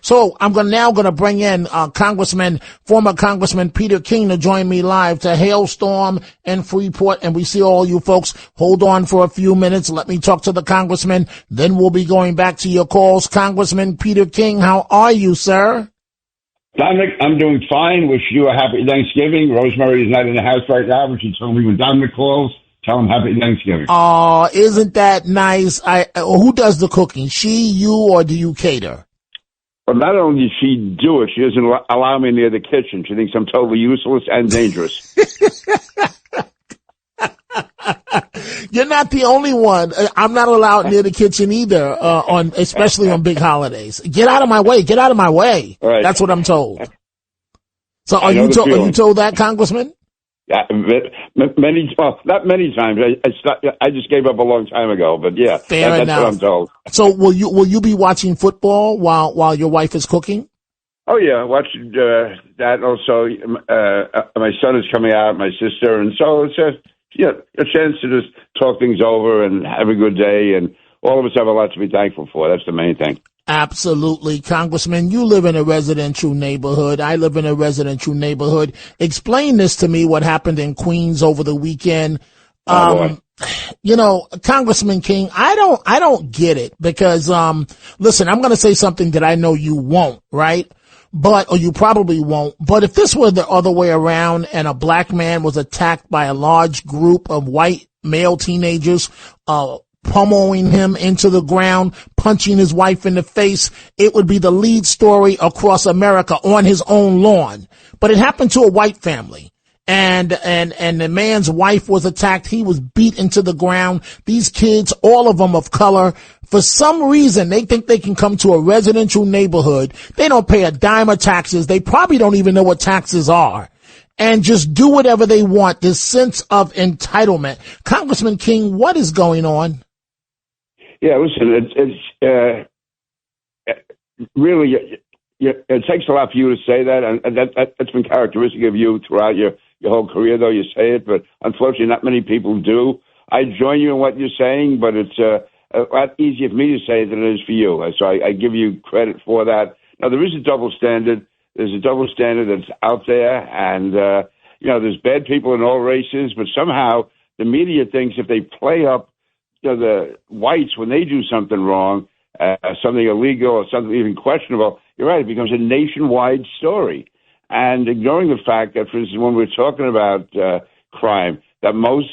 So I'm now going to bring in former Congressman Peter King to join me live to Hailstorm in Freeport. And we see all you folks. Hold on for a few minutes. Let me talk to the congressman. Then we'll be going back to your calls. Congressman Peter King, how are you, sir? Dominic, I'm doing fine. Wish you a happy Thanksgiving. Rosemary is not in the house right now, but she told me when Dominic calls, tell him happy Thanksgiving. Oh, isn't that nice? Who does the cooking? She, you, or do you cater? Well, not only does she do it, she doesn't allow me near the kitchen. She thinks I'm totally useless and dangerous. You're not the only one. I'm not allowed near the kitchen either, especially on big holidays. Get out of my way. Get out of my way. Right. That's what I'm told. So are you told that, Congressman? Yeah, not many times. I just gave up a long time ago, but yeah, that's what I'm told. So will you be watching football while your wife is cooking? Oh yeah, watch that. Also, my son is coming out, my sister, and so it's a chance to just talk things over and have a good day. And all of us have a lot to be thankful for. That's the main thing. Absolutely. Congressman, you live in a residential neighborhood. I live in a residential neighborhood. Explain this to me, what happened in Queens over the weekend. Congressman King, I don't get it because, listen, I'm going to say something that I know you won't, right? Or you probably won't. But if this were the other way around and a black man was attacked by a large group of white male teenagers, pummeling him into the ground, punching his wife in the face, it would be the lead story across America on his own lawn. But it happened to a white family. And the man's wife was attacked. He was beat into the ground. These kids, all of them of color, for some reason, they think they can come to a residential neighborhood. They don't pay a dime of taxes. They probably don't even know what taxes are. And just do whatever they want. This sense of entitlement. Congressman King, what is going on? Yeah, listen, it's really, it takes a lot for you to say that, and that's been characteristic of you throughout your whole career, though you say it, but unfortunately not many people do. I join you in what you're saying, but it's a lot easier for me to say than it is for you, so I give you credit for that. Now, there is a double standard. There's a double standard that's out there, and, there's bad people in all races, but somehow the media thinks if they play up the whites when they do something wrong, something illegal or something even questionable, you're right, it becomes a nationwide story. And ignoring the fact that, for instance, when we're talking about crime, that most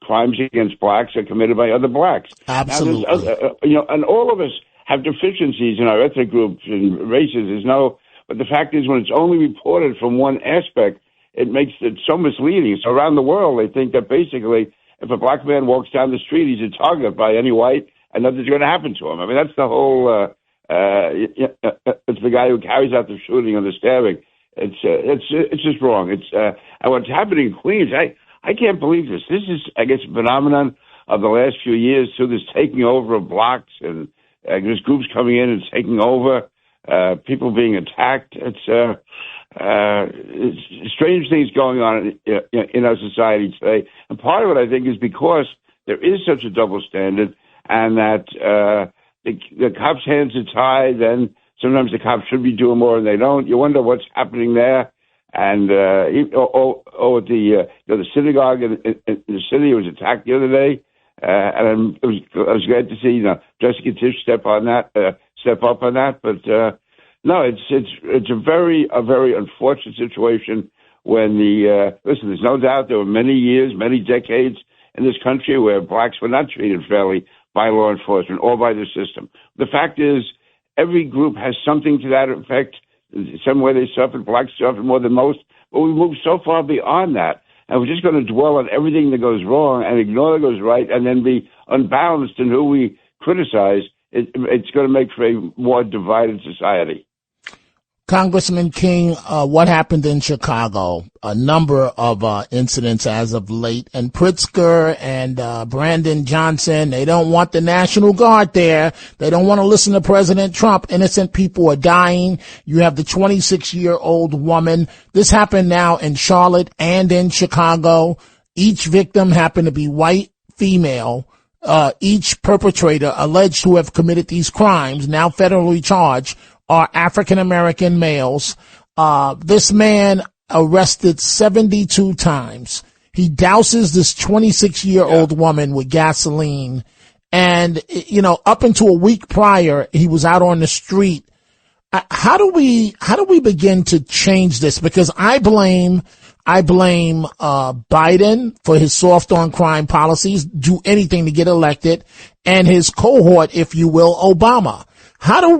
crimes against blacks are committed by other blacks. Absolutely. Now, and all of us have deficiencies in our ethnic groups and races. But the fact is, when it's only reported from one aspect, it makes it so misleading. So around the world, they think that basically, if a black man walks down the street, he's a target by any white, and nothing's going to happen to him. I mean, that's the whole. It's the guy who carries out the shooting or the stabbing. It's just wrong. And what's happening in Queens, I can't believe this. This is, I guess, a phenomenon of the last few years. So this taking over of blocks and there's groups coming in and taking over, people being attacked. It's strange things going on in our society today. And part of it, I think, is because there is such a double standard, and that the cops' hands are tied. Then sometimes the cops should be doing more and they don't. You wonder what's happening there. And the synagogue in the city was attacked the other day, and I was glad to see Jessica Tisch step up on that. But no, it's a very unfortunate situation when listen. There's no doubt there were many years, many decades in this country where blacks were not treated fairly by law enforcement or by the system. The fact is, every group has something to that effect. Some way they suffered, blacks suffered more than most, but we moved so far beyond that. And we're just going to dwell on everything that goes wrong and ignore that goes right, and then be unbalanced in who we criticize. It's going to make for a more divided society. Congressman King, what happened in Chicago? A number of incidents as of late. And Pritzker and Brandon Johnson, they don't want the National Guard there. They don't want to listen to President Trump. Innocent people are dying. You have the 26-year-old woman. This happened now in Charlotte and in Chicago. Each victim happened to be white, female. Each perpetrator alleged to have committed these crimes, now federally charged, are African American males. This man arrested 72 times. He douses this 26-year-old woman with gasoline. And, you know, up until a week prior, he was out on the street. How do we begin to change this? Because I blame Biden for his soft on crime policies, do anything to get elected, and his cohort, if you will, Obama. How do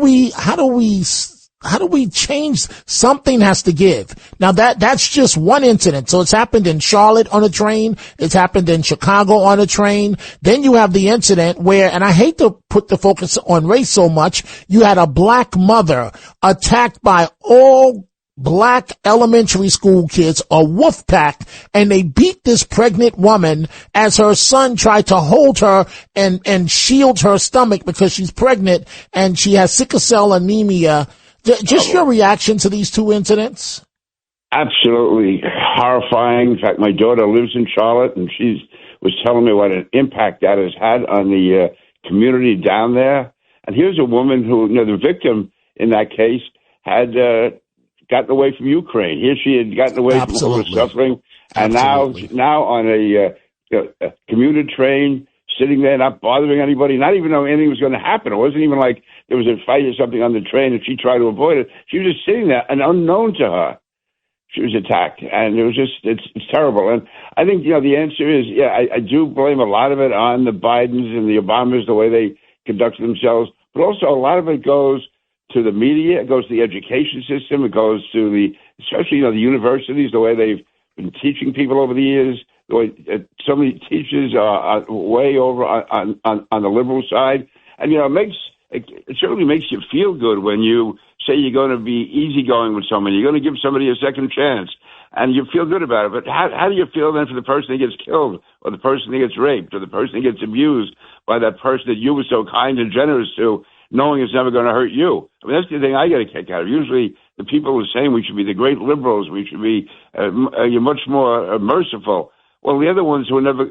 we change? Something has to give. Now that's just one incident. So it's happened in Charlotte on a train. It's happened in Chicago on a train. Then you have the incident where, and I hate to put the focus on race so much, you had a black mother attacked by all black elementary school kids, a wolf pack, and they beat this pregnant woman as her son tried to hold her and shield her stomach because she's pregnant and she has sickle cell anemia. Just your reaction to these two incidents? Absolutely horrifying. In fact, my daughter lives in Charlotte, and she was telling me what an impact that has had on the community down there. And here's a woman who, you know, the victim in that case had gotten away from Ukraine. Here she had gotten away from all the suffering, and now on a commuter train, sitting there, not bothering anybody, not even knowing anything was going to happen. It wasn't even like there was a fight or something on the train and she tried to avoid it. She was just sitting there, and unknown to her, she was attacked. And it was just, it's terrible. And I think, you know, the answer is, I do blame a lot of it on the Bidens and the Obamas, the way they conduct themselves. But also a lot of it goes to the media, it goes to the education system, it goes to especially, you know, the universities, the way they've been teaching people over the years. The way so many teachers are way over on the liberal side. And, you know, it certainly makes you feel good when you say you're going to be easygoing with somebody. You're going to give somebody a second chance, and you feel good about it. But how do you feel then for the person that gets killed, or the person that gets raped, or the person that gets abused by that person that you were so kind and generous to, knowing it's never going to hurt you? I mean, that's the thing I get a kick out of. Usually the people who are saying we should be the great liberals, we should be much more merciful. Well, the other ones who are never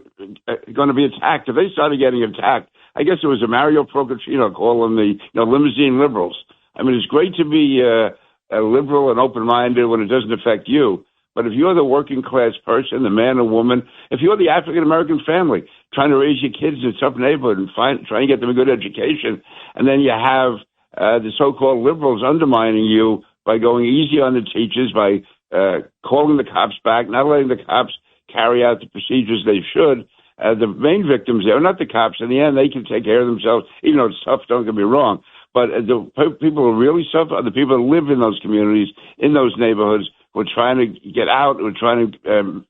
going to be attacked, if they started getting attacked, I guess it was a Mario Procaccino called them the limousine liberals. I mean, it's great to be a liberal and open-minded when it doesn't affect you. But if you're the working class person, the man or woman, if you're the African-American family trying to raise your kids in a tough neighborhood and trying to get them a good education, and then you have the so-called liberals undermining you by going easy on the teachers, by calling the cops back, not letting the cops carry out the procedures they should. The main victims there are not the cops. In the end, they can take care of themselves, even though it's tough, don't get me wrong. But the people who really suffer are the people who live in those communities, in those neighborhoods, who are trying to get out, who are trying to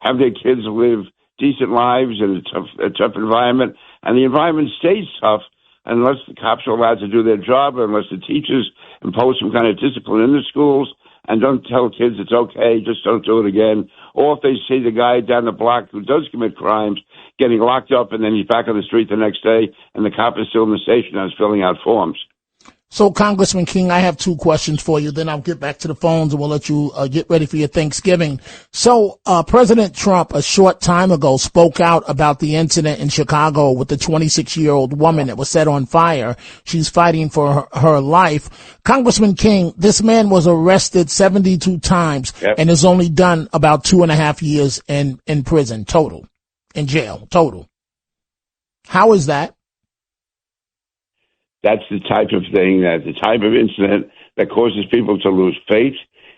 have their kids live decent lives in a tough environment. And the environment stays tough unless the cops are allowed to do their job, unless the teachers impose some kind of discipline in the schools and don't tell kids it's okay, just don't do it again. Or if they see the guy down the block who does commit crimes getting locked up and then he's back on the street the next day and the cop is still in the station and is filling out forms. So, Congressman King, I have two questions for you. Then I'll get back to the phones and we'll let you get ready for your Thanksgiving. So, President Trump, a short time ago, spoke out about the incident in Chicago with the 26-year-old woman that was set on fire. She's fighting for her life. Congressman King, this man was arrested 72 times and has only done about 2.5 years in prison total, in jail total. How is that? That's the type of thing, the type of incident that causes people to lose faith.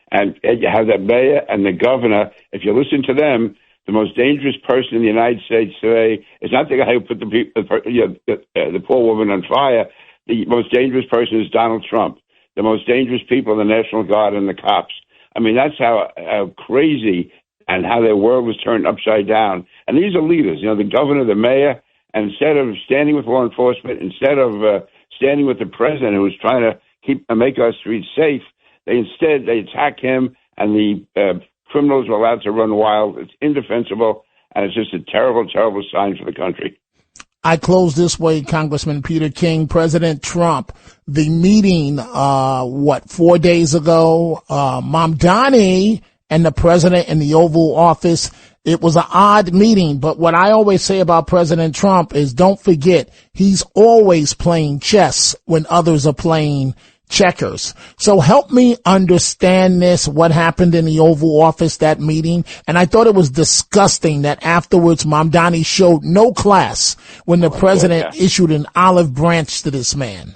And you have that mayor and the governor. If you listen to them, the most dangerous person in the United States today is not the guy who put the poor woman on fire. The most dangerous person is Donald Trump. The most dangerous people are the National Guard and the cops. I mean, that's how crazy and how their world was turned upside down. And these are leaders, the governor, the mayor, and instead of standing with law enforcement, instead of standing with the president who was trying to make our streets safe, they attack him, and the criminals are allowed to run wild. It's indefensible, and it's just a terrible, terrible sign for the country. I close this way, Congressman Peter King. President Trump, the meeting, 4 days ago, Mamdani and the president in the Oval Office. It was an odd meeting, but what I always say about President Trump is don't forget, he's always playing chess when others are playing checkers. So help me understand this, what happened in the Oval Office, that meeting. And I thought it was disgusting that afterwards Mamdani showed no class when the president issued an olive branch to this man.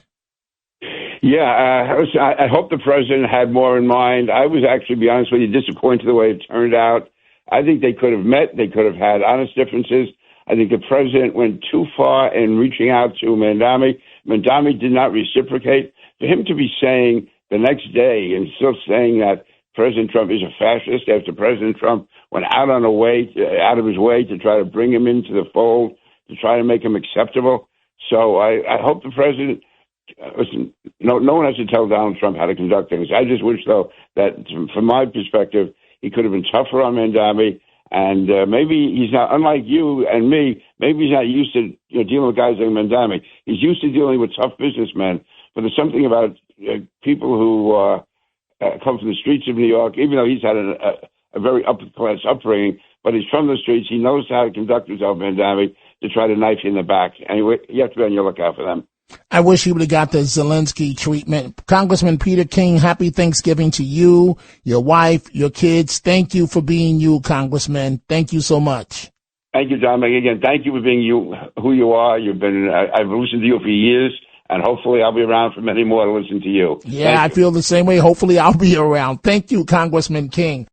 Yeah, I hope the president had more in mind. I was actually, to be honest with you, disappointed the way it turned out. I think they could have met. They could have had honest differences. I think the president went too far in reaching out to Mamdani. Mamdani did not reciprocate. For him to be saying the next day and still saying that President Trump is a fascist after President Trump went out of his way to try to bring him into the fold, to try to make him acceptable. So I hope the president, listen, no one has to tell Donald Trump how to conduct things. I just wish, though, that from my perspective, he could have been tougher on Mamdani. And maybe he's not, unlike you and me, maybe he's not used to dealing with guys like Mamdani. He's used to dealing with tough businessmen. But there's something about people who come from the streets of New York, even though he's had a very upper-class upbringing, but he's from the streets. He knows how to conduct himself, Mamdani, to try to knife you in the back. Anyway, you have to be on your lookout for them. I wish he would have got the Zelensky treatment. Congressman Peter King, happy Thanksgiving to you, your wife, your kids. Thank you for being you, Congressman. Thank you so much. Thank you, John. Again, thank you for being you, who you are. I've listened to you for years, and hopefully I'll be around for many more to listen to you. Yeah, I feel the same way. Hopefully I'll be around. Thank you, Congressman King.